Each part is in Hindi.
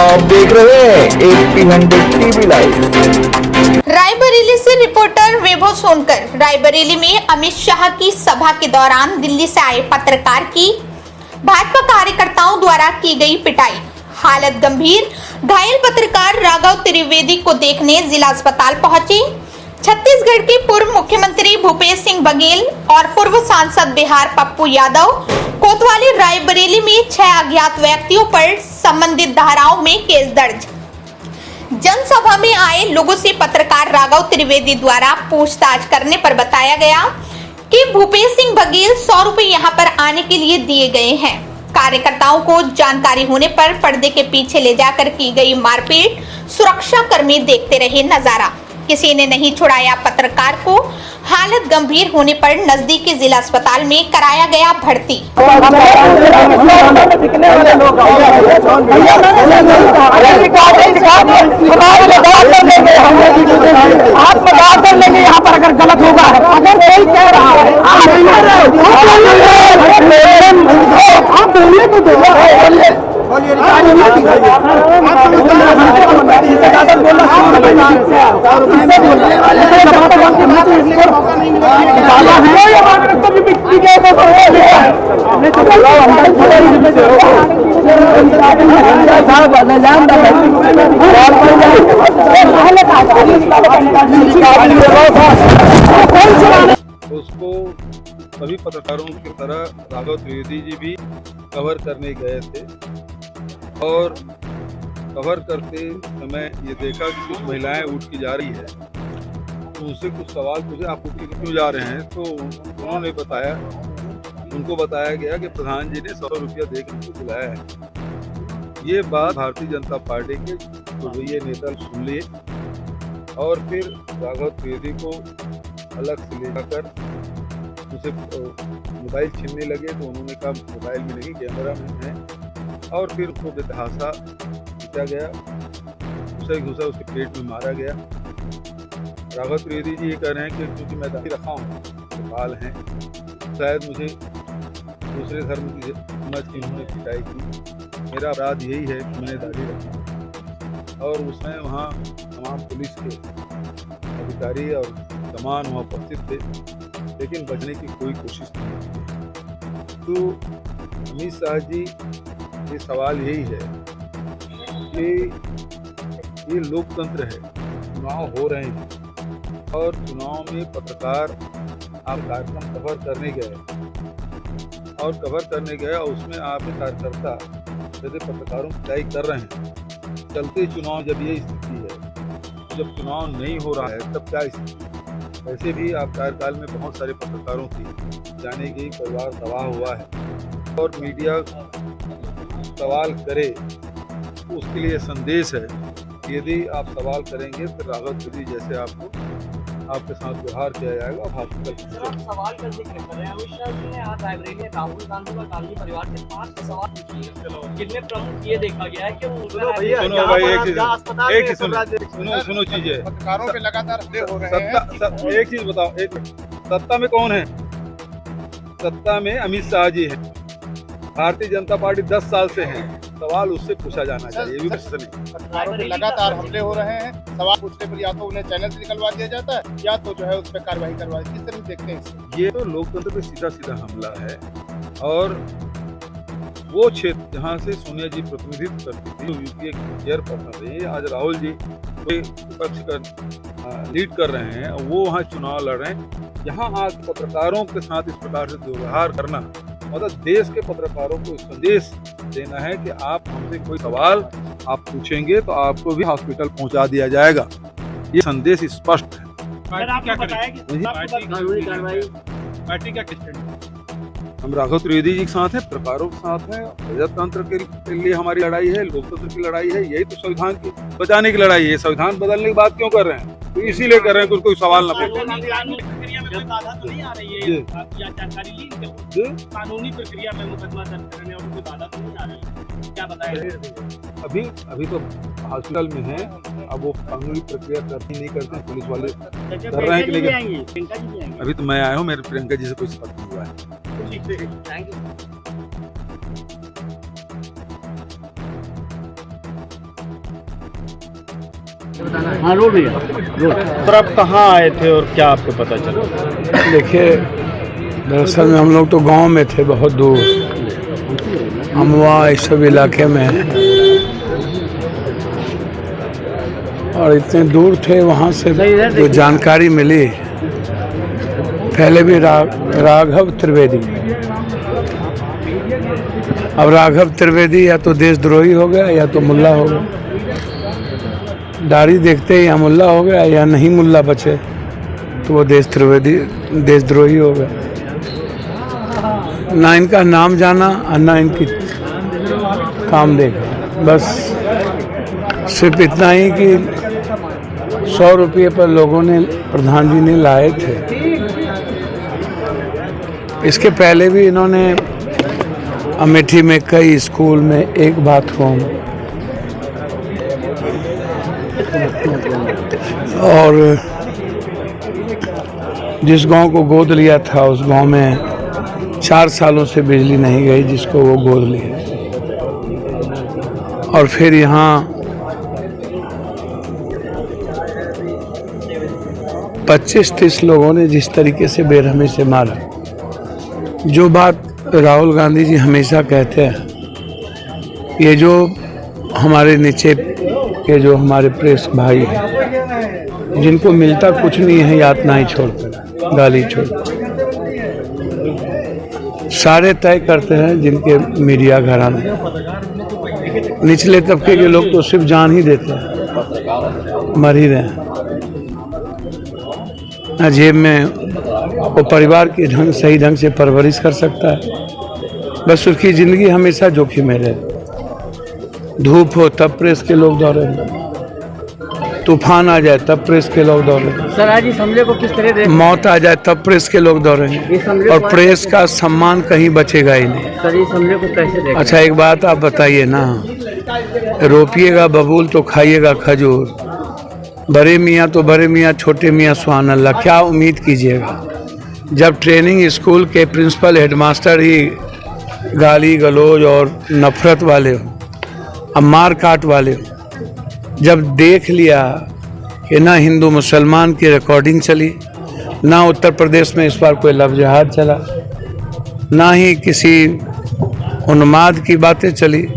आप देख रहे हैं 1800 टीवी लाइव। रायबरेली से रिपोर्टर वैभव सोनकर। रायबरेली में अमित शाह की सभा के दौरान दिल्ली से आए पत्रकार की भाजपा कार्यकर्ताओं द्वारा की गई पिटाई, हालत गंभीर। घायल पत्रकार राघव त्रिवेदी को देखने जिला अस्पताल पहुंचे। छत्तीसगढ़ के पूर्व मुख्यमंत्री भूपेश सिंह बघेल और पूर्व सांसद बिहार पप्पू यादव कोतवाली रायबरेली में 6 अज्ञात व्यक्तियों पर संबंधित धाराओं में केस दर्ज। जनसभा में आए लोगों से पत्रकार राघव त्रिवेदी द्वारा पूछताछ करने पर बताया गया कि भूपेश सिंह बघेल 100 रुपए यहां पर आने के लिए दिए गए हैं। कार्यकर्ताओं को जानकारी होने पर पर्दे के पीछे ले जाकर की गई मारपीट, सुरक्षा कर्मी देखते रहे नजारा। किसी ने नहीं छुड़ाया पत्रकार को। हालत गंभीर होने पर नजदीकी जिला अस्पताल में कराया गया भर्ती। आप मजाक कर लेंगे यहाँ पर अगर गलत होगा, अगर कोई कह रहा है आप बोलिए तो उसको सभी पत्रकारों की तरह राघव त्रिवेदी जी भी कवर करने गए थे और कवर करते समय ये देखा कि कुछ महिलाएं उठ के जा रही है, तो उनसे कुछ सवाल पूछे, आप उठ के क्यों जा रहे हैं? तो उन्होंने बताया, उनको बताया गया कि प्रधान जी ने 100 रुपया देकर उनको बुलाया है। ये बात भारतीय जनता पार्टी के पूर्वीय नेता सुन लिए और फिर राघव त्रिवेदी को अलग से ले जाकर उसे मोबाइल छीनने लगे। तो उन्होंने कहा मोबाइल में नहीं, कैमरा में है, और फिर उसको बेतहासा पीटा गया, घुसा उसके पेट में मारा गया। राघव त्रिवेदी जी ये कह रहे हैं कि क्योंकि मैं दाढ़ी रखा हूँ, बाल हैं, शायद मुझे दूसरे धर्म की समझ की उन्होंने पिटाई की। मेरा अपराध यही है कि मैंने दाढ़ी रखा और उसमें वहाँ तमाम पुलिस के अधिकारी और कमान वहाँ उपस्थित थे, लेकिन बचने की कोई कोशिश नहीं की। तो अमित शाह जी, ये सवाल यही है कि ये लोकतंत्र है, चुनाव हो रहे हैं और चुनाव में पत्रकार आप कार्यक्रम कवर करने गए और उसमें आपके कार्यकर्ता जैसे पत्रकारों की पिटाई कर रहे हैं। चलते चुनाव जब ये स्थिति है, जब चुनाव नहीं हो रहा है तब क्या स्थिति? वैसे भी आप कार्यकाल में बहुत सारे पत्रकारों की जाने की परिवार तबाह हुआ है और मीडिया सवाल करे तो उसके लिए संदेश है कि यदि आप सवाल करेंगे तो राघव त्रिवेदी जैसे आपके साथ व्यवहार किया जाएगा। सवाल का जिक्र कर रहे हैं, अमित शाह जी ने आज रायबरेली में राहुल गांधी और गांधी परिवार से 5 सवाल किए, जिनमें प्रमुख ये देखा गया है कि सुनो चीजें, पत्रकारों पे लगातार हमले हो रहे हैं। एक चीज बताओ, सत्ता में कौन है? सत्ता में अमित शाह जी है। भारतीय जनता पार्टी 10 साल से है। सवाल उससे पूछा जाना चाहिए, ये प्रश्न नहीं। पत्रकारों पे लगातार हमले हो रहे हैं, सवाल पूछने पर या तो उन्हें चैनल से निकलवा दिया जाता है या तो जो है उस पर कार्रवाई करवा दी। किस तरह देखते हैं ये तो लोकतंत्र पे सीधा हमला है। और वो क्षेत्र जहाँ से सोनिया जी प्रतिनिधित्व करती थी, यूपीए चेयरपर्सन रही, आज राहुल जी विपक्ष का लीड कर रहे हैं, वो वहाँ चुनाव लड़ रहे हैं। यहाँ आज पत्रकारों के साथ इस प्रकार से व्यवहार करना, मतलब देश के पत्रकारों को संदेश देना है कि आप हमसे कोई सवाल आप पूछेंगे तो आपको भी हॉस्पिटल पहुंचा दिया जाएगा। ये संदेश स्पष्ट है। पार्टी का हम राघव त्रिवेदी जी के साथ हैं, पत्रकारों के साथ हैं। प्रजातंत्र के लिए हमारी लड़ाई है, लोकतंत्र की लड़ाई है। यही तो संविधान की बचाने की लड़ाई है। संविधान बदलने की बात क्यों कर रहे हैं? तो इसीलिए कर रहे हैं, कोई सवाल ना पूछे। बाधा तो नहीं आ रही है, जानकारी ली कानूनी प्रक्रिया में मुकदमा दर्ज करने और कोई बाधा तो नहीं आ रही है, क्या बताया? अभी तो हॉस्पिटल में है, अब वो कानूनी प्रक्रिया करती नहीं करते, पुलिस वाले कर रहे हैं कि नहीं। अभी तो मैं आया हूँ, मेरे प्रियंका जी से कोई संपर्क नहीं हुआ है। Thank you. हाँ रोड भैया रोड। सर आप कहाँ आए थे और क्या आपको पता चला? देखिए, दरअसल में हम लोग तो गांव में थे, बहुत दूर अमवा इस सब इलाके में, और इतने दूर थे, वहाँ से जो जानकारी मिली, पहले भी राघव त्रिवेदी, अब राघव त्रिवेदी या तो देशद्रोही हो गया या तो मुल्ला हो गया। दाढ़ी देखते ही या मुल्ला हो गया या नहीं मुल्ला बचे तो वो देशद्रोही हो गया। ना इनका नाम जाना और ना इनकी काम देखा, बस सिर्फ इतना ही कि 100 रुपये पर लोगों ने, प्रधान जी ने लाए थे। इसके पहले भी इन्होंने अमेठी में कई स्कूल में एक बाथरूम और जिस गांव को गोद लिया था उस गांव में 4 सालों से बिजली नहीं गई, जिसको वो गोद लिया। और फिर यहाँ 25-30 लोगों ने जिस तरीके से बेरहमी से मारा, जो बात राहुल गांधी जी हमेशा कहते हैं, ये जो हमारे नीचे के जो हमारे प्रेस भाई हैं, जिनको मिलता कुछ नहीं है यातनाएं छोड़कर, गाली छोड़कर, सारे तय करते हैं जिनके मीडिया घराने। निचले तबके के लोग तो सिर्फ जान ही देते हैं, मर ही रहे हैं। जेब में वो परिवार के सही ढंग से परवरिश कर सकता है, बस उसकी जिंदगी हमेशा जोखिम में रहे। धूप हो तब प्रेस के लोग दौड़े, तूफान आ जाए तब प्रेस के लोग दौड़े, सर आज इस हमले को किस तरह देख, मौत आ जाए तब प्रेस के लोग दौड़ेंगे, और प्रेस का सम्मान कहीं बचेगा ही नहीं। सर इस हमले को कैसे देख? अच्छा एक बात आप बताइए ना, रोपिएगा बबूल तो खाइएगा खजूर, बड़े मियाँ तो बड़े मियाँ, छोटे मियाँ सुभान अल्लाह, क्या उम्मीद कीजिएगा जब ट्रेनिंग स्कूल के प्रिंसिपल हेडमास्टर ही गाली गलौज और नफरत वाले हो, अब मार काट वाले हो। जब देख लिया कि ना हिंदू मुसलमान की रिकॉर्डिंग चली, ना उत्तर प्रदेश में इस बार कोई लव जिहाद चला, ना ही किसी उन्माद की बातें चली,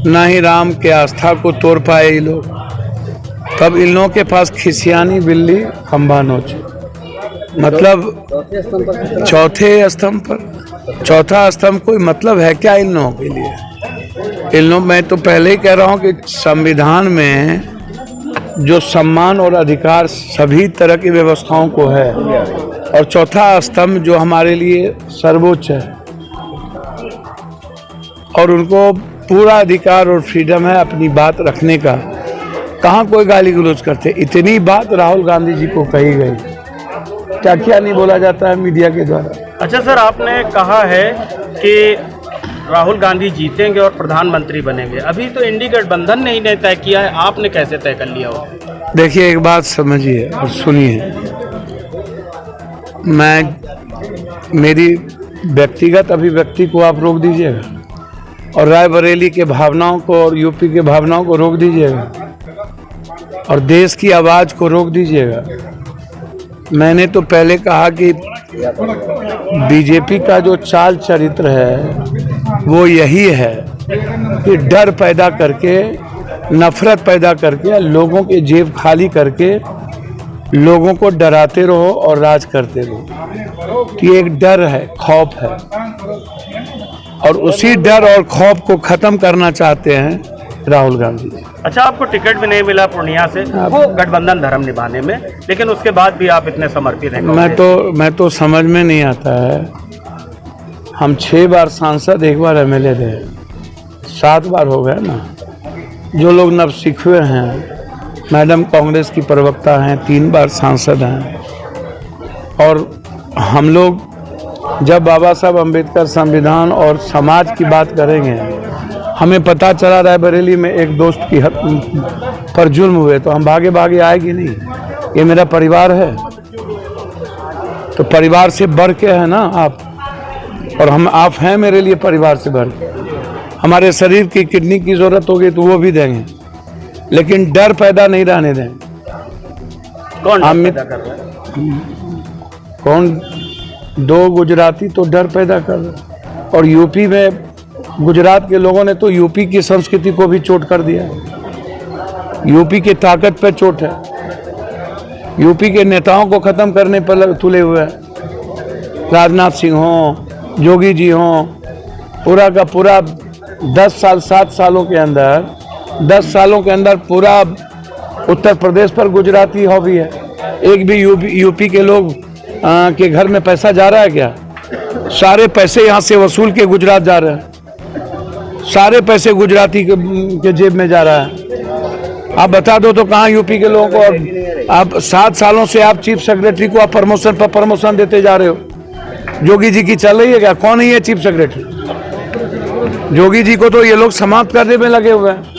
ना ही राम के आस्था को तोड़ पाए ये लोग, तब इन लोगों के पास खिसियानी बिल्ली खंबा नोच, मतलब चौथे स्तंभ पर। चौथा स्तंभ कोई मतलब है क्या इन लोगों के लिए? इन लोग, मैं तो पहले ही कह रहा हूँ कि संविधान में जो सम्मान और अधिकार सभी तरह की व्यवस्थाओं को है, और चौथा स्तंभ जो हमारे लिए सर्वोच्च है, और उनको पूरा अधिकार और फ्रीडम है अपनी बात रखने का। कहाँ कोई गाली गलौज करते? इतनी बात राहुल गांधी जी को कही गई, क्या क्या नहीं बोला जाता है मीडिया के द्वारा। अच्छा सर, आपने कहा है कि राहुल गांधी जीतेंगे और प्रधानमंत्री बनेंगे, अभी तो इंडी गठबंधन ने ही नहीं तय किया है, आपने कैसे तय कर लिया हो? देखिए एक बात समझिए और सुनिए, मेरी व्यक्तिगत अभिव्यक्ति को आप रोक दीजिएगा, और रायबरेली के भावनाओं को और यूपी के भावनाओं को रोक दीजिएगा, और देश की आवाज़ को रोक दीजिएगा। मैंने तो पहले कहा कि बीजेपी का जो चाल चरित्र है वो यही है कि डर पैदा करके, नफरत पैदा करके, लोगों के जेब खाली करके लोगों को डराते रहो और राज करते रहो। कि एक डर है, खौफ है, और उसी डर और खौफ को खत्म करना चाहते हैं राहुल गांधी। अच्छा, आपको टिकट भी नहीं मिला पूर्णिया से वो गठबंधन धर्म निभाने में, लेकिन उसके बाद भी आप इतने समर्पित हैं। मैं तो समझ में नहीं आता है, हम 6 बार सांसद, 1 बार एमएलए रहे, 7 बार हो गया ना। जो लोग नवसिखुए हैं, मैडम कांग्रेस की प्रवक्ता हैं, 3 बार सांसद हैं, और हम लोग जब बाबा साहब अम्बेडकर संविधान और समाज की बात करेंगे, हमें पता चला रायबरेली में एक दोस्त की पर जुल्म हुए तो हम भागे भागे आएगी नहीं, ये मेरा परिवार है, तो परिवार से बढ़ के है ना आप, और आप हैं मेरे लिए परिवार से बढ़ के। हमारे शरीर की किडनी की ज़रूरत होगी तो वो भी देंगे, लेकिन डर पैदा नहीं रहने दें। कौन अमित पैदा कर रहा है? कौन? 2 गुजराती तो डर पैदा कर रहे, और यूपी में गुजरात के लोगों ने तो यूपी की संस्कृति को भी चोट कर दिया। यूपी की ताकत पे चोट है, यूपी के नेताओं को खत्म करने पर तुले हुए हैं। राजनाथ सिंह हो, योगी जी हो, पूरा का पूरा 10 साल 7 सालों के अंदर 10 सालों के अंदर पूरा उत्तर प्रदेश पर गुजराती हॉबी है। एक भी यूपी के लोग के घर में पैसा जा रहा है क्या? सारे पैसे यहाँ से वसूल के गुजरात जा रहे हैं, सारे पैसे गुजराती के जेब में जा रहा है। आप बता दो तो कहाँ यूपी के लोगों को? आप 7 सालों से आप चीफ सेक्रेटरी को आप प्रमोशन पर प्रमोशन देते जा रहे हो। योगी जी की चल रही है क्या? कौन है ये चीफ सेक्रेटरी? योगी जी को तो ये लोग समाप्त करने में लगे हुए हैं।